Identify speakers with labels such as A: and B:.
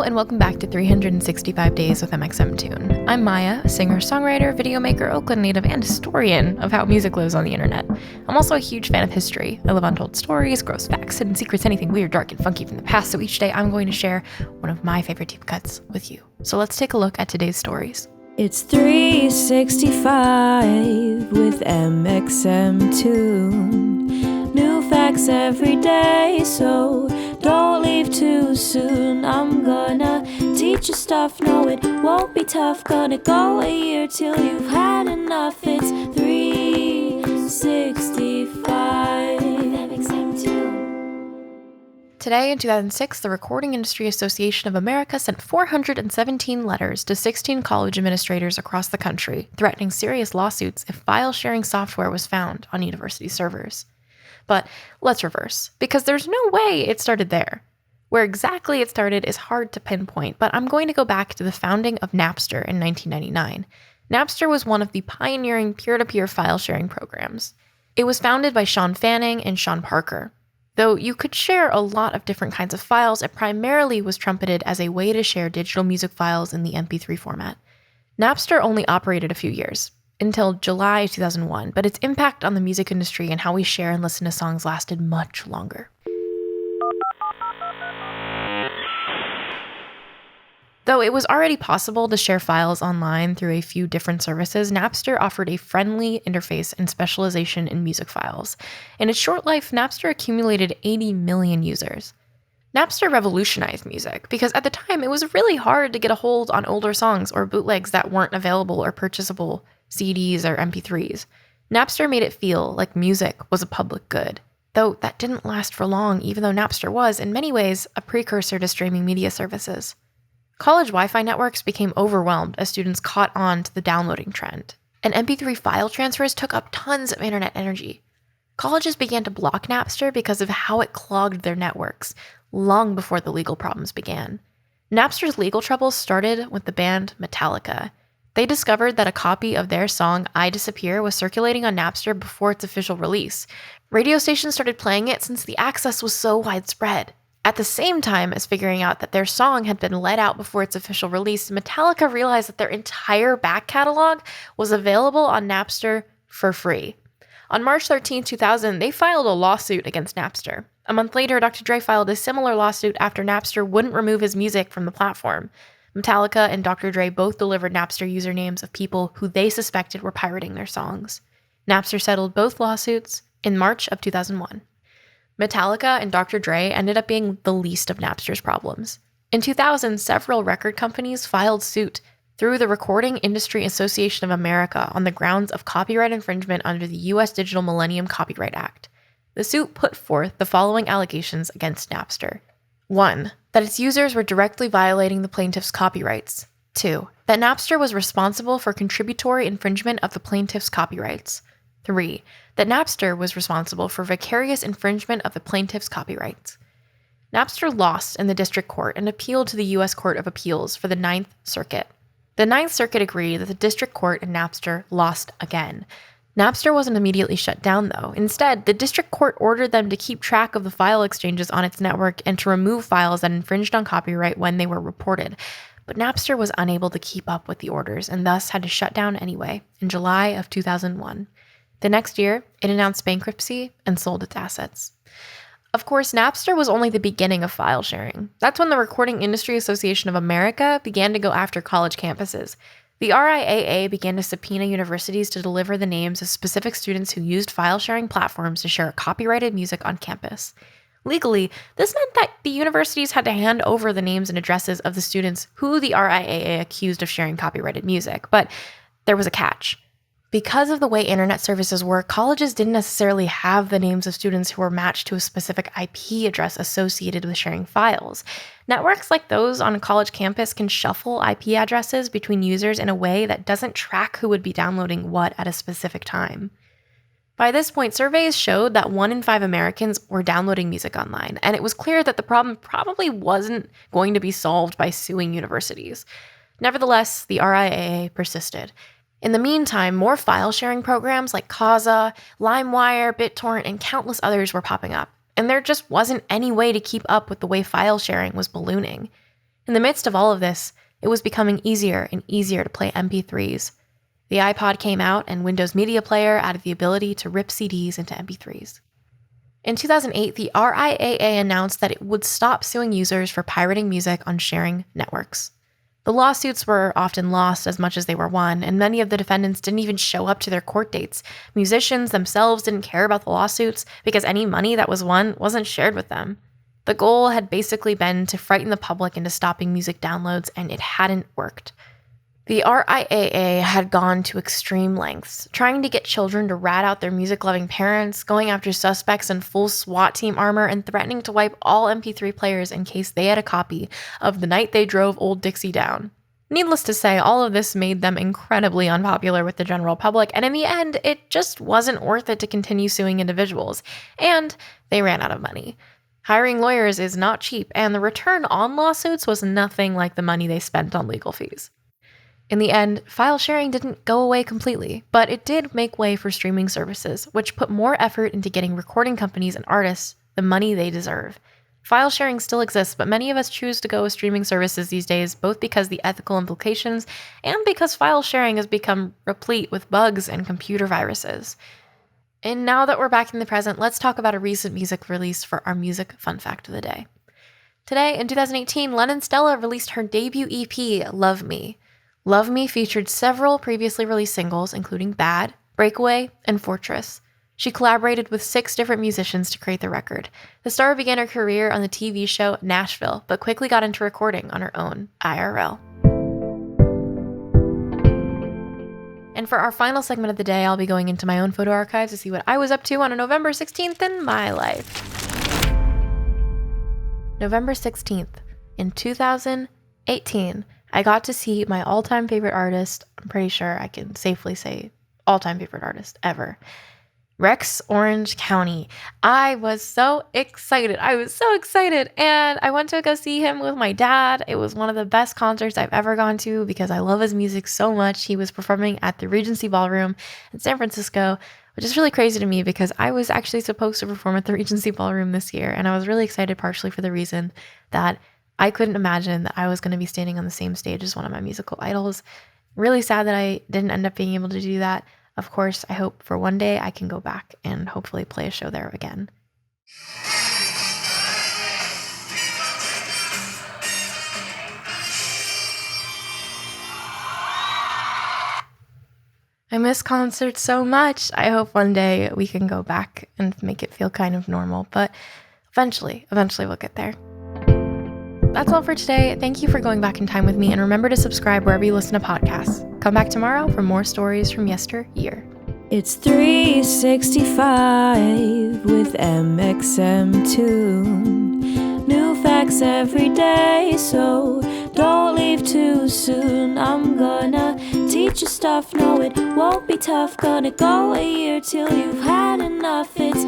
A: Hello and welcome back to 365 Days with mxmtoon. I'm Maya, a singer, songwriter, video maker, Oakland native, and historian of how music lives on the internet. I'm also a huge fan of history. I love untold stories, gross facts, hidden secrets, anything weird, dark, and funky from the past, so each day I'm going to share one of my favorite deep cuts with you. So let's take a look at today's stories.
B: It's 365 with mxmtoon. New facts every day, so don't leave too soon. I'm gonna teach you stuff, no it won't be tough. Gonna go a year till you've had enough. It's 365 mxmtoon.
A: Today in 2006, the Recording Industry Association of America sent 417 letters to 16 college administrators across the country, threatening serious lawsuits if file-sharing software was found on university servers. But let's reverse, because there's no way it started there. Where exactly it started is hard to pinpoint, but I'm going to go back to the founding of Napster in 1999. Napster was one of the pioneering peer-to-peer file-sharing programs. It was founded by Sean Fanning and Sean Parker. Though you could share a lot of different kinds of files, it primarily was trumpeted as a way to share digital music files in the MP3 format. Napster only operated a few years, until July 2001, but its impact on the music industry and how we share and listen to songs lasted much longer. Though it was already possible to share files online through a few different services, Napster offered a friendly interface and specialization in music files. In its short life, Napster accumulated 80 million users. Napster revolutionized music because at the time it was really hard to get a hold on older songs or bootlegs that weren't available or purchasable CDs or MP3s. Napster made it feel like music was a public good, though that didn't last for long, even though Napster was, in many ways, a precursor to streaming media services. College Wi-Fi networks became overwhelmed as students caught on to the downloading trend, and MP3 file transfers took up tons of internet energy. Colleges began to block Napster because of how it clogged their networks, long before the legal problems began. Napster's legal troubles started with the band Metallica. They discovered that a copy of their song I Disappear was circulating on Napster before its official release. Radio stations started playing it since the access was so widespread. At the same time as figuring out that their song had been let out before its official release, Metallica realized that their entire back catalog was available on Napster for free. On March 13, 2000, they filed a lawsuit against Napster. A month later, Dr. Dre filed a similar lawsuit after Napster wouldn't remove his music from the platform. Metallica and Dr. Dre both delivered Napster usernames of people who they suspected were pirating their songs. Napster settled both lawsuits in March of 2001. Metallica and Dr. Dre ended up being the least of Napster's problems. In 2000, several record companies filed suit through the Recording Industry Association of America on the grounds of copyright infringement under the U.S. Digital Millennium Copyright Act. The suit put forth the following allegations against Napster. 1. That its users were directly violating the plaintiff's copyrights. 2. That Napster was responsible for contributory infringement of the plaintiff's copyrights. 3. That Napster was responsible for vicarious infringement of the plaintiff's copyrights. Napster lost in the district court and appealed to the U.S. Court of Appeals for the Ninth Circuit. The Ninth Circuit agreed that the district court and Napster lost again. Napster wasn't immediately shut down, though. Instead, the district court ordered them to keep track of the file exchanges on its network and to remove files that infringed on copyright when they were reported. But Napster was unable to keep up with the orders and thus had to shut down anyway in July of 2001. The next year, it announced bankruptcy and sold its assets. Of course, Napster was only the beginning of file sharing. That's when the Recording Industry Association of America began to go after college campuses. The RIAA began to subpoena universities to deliver the names of specific students who used file-sharing platforms to share copyrighted music on campus. Legally, this meant that the universities had to hand over the names and addresses of the students who the RIAA accused of sharing copyrighted music, but there was a catch. Because of the way internet services work, colleges didn't necessarily have the names of students who were matched to a specific IP address associated with sharing files. Networks like those on a college campus can shuffle IP addresses between users in a way that doesn't track who would be downloading what at a specific time. By this point, surveys showed that 1 in 5 Americans were downloading music online, and it was clear that the problem probably wasn't going to be solved by suing universities. Nevertheless, the RIAA persisted. In the meantime, more file-sharing programs like Kazaa, LimeWire, BitTorrent, and countless others were popping up, and there just wasn't any way to keep up with the way file sharing was ballooning. In the midst of all of this, it was becoming easier and easier to play MP3s. The iPod came out, and Windows Media Player added the ability to rip CDs into MP3s. In 2008, the RIAA announced that it would stop suing users for pirating music on sharing networks. The lawsuits were often lost as much as they were won, and many of the defendants didn't even show up to their court dates. Musicians themselves didn't care about the lawsuits because any money that was won wasn't shared with them. The goal had basically been to frighten the public into stopping music downloads, and it hadn't worked. The RIAA had gone to extreme lengths, trying to get children to rat out their music-loving parents, going after suspects in full SWAT team armor, and threatening to wipe all MP3 players in case they had a copy of The Night They Drove Old Dixie Down. Needless to say, all of this made them incredibly unpopular with the general public, and in the end, it just wasn't worth it to continue suing individuals, and they ran out of money. Hiring lawyers is not cheap, and the return on lawsuits was nothing like the money they spent on legal fees. In the end, file sharing didn't go away completely, but it did make way for streaming services, which put more effort into getting recording companies and artists the money they deserve. File sharing still exists, but many of us choose to go with streaming services these days, both because the ethical implications and because file sharing has become replete with bugs and computer viruses. And now that we're back in the present, let's talk about a recent music release for our music fun fact of the day. Today, in 2018, Lennon Stella released her debut EP, Love Me. Love Me featured several previously released singles, including Bad, Breakaway, and Fortress. She collaborated with 6 different musicians to create the record. The star began her career on the TV show Nashville, but quickly got into recording on her own, IRL. And for our final segment of the day, I'll be going into my own photo archives to see what I was up to on a November 16th in my life. November 16th, in 2018, I got to see my all-time favorite artist, I'm pretty sure I can safely say all-time favorite artist ever, Rex Orange County. I was so excited. And I went to go see him with my dad. It was one of the best concerts I've ever gone to because I love his music so much. He was performing at the Regency Ballroom in San Francisco, which is really crazy to me because I was actually supposed to perform at the Regency Ballroom this year. And I was really excited partially for the reason that I couldn't imagine that I was going to be standing on the same stage as one of my musical idols. Really sad that I didn't end up being able to do that. Of course, I hope for one day I can go back and hopefully play a show there again. I miss concerts so much. I hope one day we can go back and make it feel kind of normal, but eventually we'll get there. That's all for today. Thank you for going back in time with me, and remember to subscribe wherever you listen to podcasts. Come back tomorrow for more stories from yesteryear.
B: It's 365 with mxmtoon. New facts every day, so don't leave too soon. I'm gonna teach you stuff, no it won't be tough. Gonna go a year till you've had enough. It's